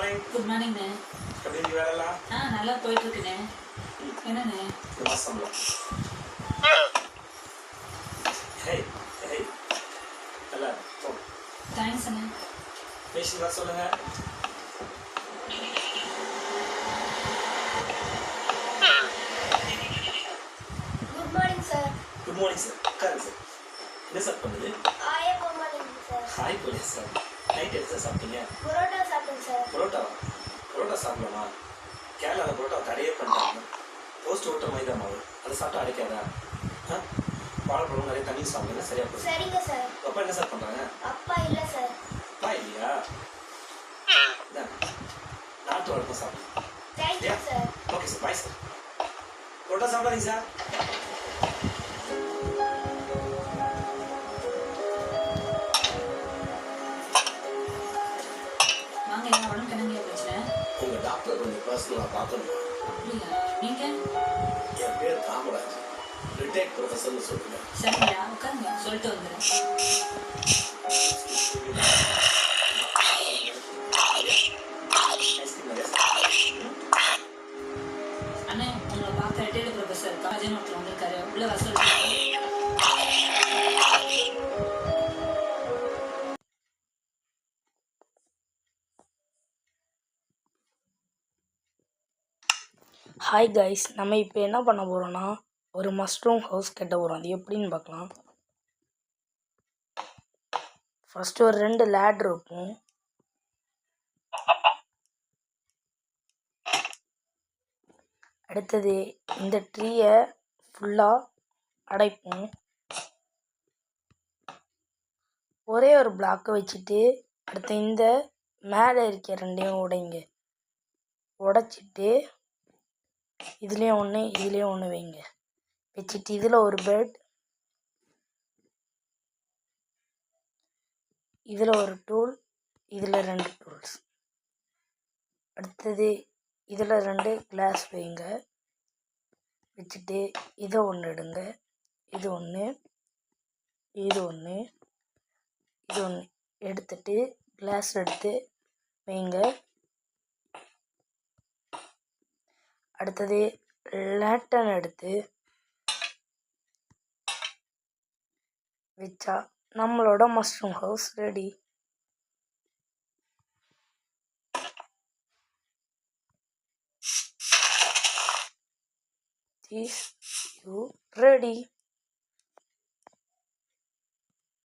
Morning. Good மார்னிங்ண்ணே. எப்படி இருக்கு வேலைலாம்? நல்லா போயிட்டு இருக்குண்ணே. என்னண்ணே? இந்த மாசம் சம்பளம். ஹேய் ஹேய் நல்லா போ. தேங்க்ஸ் அண்ணே. பேஷண்ட் வர சொல்லுங்க. Good morning sir. Good morning sir. உட்காருங்க சார். என்ன சார் பண்ணுது? Good morning sir. Hi police sir. Night என்ன சார் சாப்பிட்டீங்க? பரோட்டா சாப்பிட்டேன் சார். பரோட்டாவா? பரோட்டா சாப்பிடலாமா? கேரளாவில் பரோட்டா தடையே பண்ணிட்டாங்க. போஸ்ட் ஓட்ட மைதா மாவு அதை சாப்பிட்டா அடைக்காதா? வாழைப்பழம் நிறைய தண்ணி சாப்பிடுங்க சரியா போகும். சரிங்க சார். அப்பா என்ன சார் பண்ணுறாங்க? அப்பா இல்லை சார். அப்பா இல்லையா? நாட்டு வழக்கம் சாப்பிடுங்க. Thank you sir. Okay sir. Bye sir. Parotta சாப்பிடாதீங்க சார். வாங்க, என்ன உடம்புக்கு என்னங்க பிரச்சனை? உங்கள் டாக்டர் கொஞ்சம் பர்சனலாக பார்க்கணுமா? அப்படியா? நீங்க? என் பேர் காமராஜ், ரிட்டையர்ட் ப்ரொஃபஸர்னு சொல்லுங்கள். சரிங்கய்யா, உட்காருங்க, சொல்லிட்டு வந்துடுறேன். அண்ணே, உங்களை பார்க்க ரிட்டையர்டு ப்ரொஃபஸர் காலேஜ் நோட்டில் வந்திருக்காரு. உள்ள வர சொல்லுங்க. ஹாய் கைஸ், நம்ம இப்போ என்ன பண்ண போகிறோன்னா ஒரு மஷ்ரூம் ஹவுஸ் கட்ட போகிறோம். அது எப்படின்னு பார்க்கலாம். ஃபஸ்ட்டு ஒரு 2 லேடர் இருக்கும். அடுத்தது இந்த ட்ரீயை ஃபுல்லாக அடைப்போம். ஒரே ஒரு பிளாக்கை வச்சுட்டு அடுத்து இந்த மேலே இருக்க 2ஐயும் உடைங்க. உடைச்சிட்டு இதுலேயும் ஒன்று இதுலேயும் ஒன்று வைங்க. வச்சுட்டு இதில் ஒரு பெட், இதில் ஒரு டூல், இதில் 2 டூல்ஸ். அடுத்தது இதில் 2 கிளாஸ் வைங்க. வச்சுட்டு இதை ஒன்று எடுங்க. இது ஒன்று, இது ஒன்று, இது ஒன்று எடுத்துட்டு கிளாஸ் எடுத்து வைங்க. அடுத்தது லேட்டன் எடுத்து வச்சா நம்மளோட mushroom house ready. This you ready.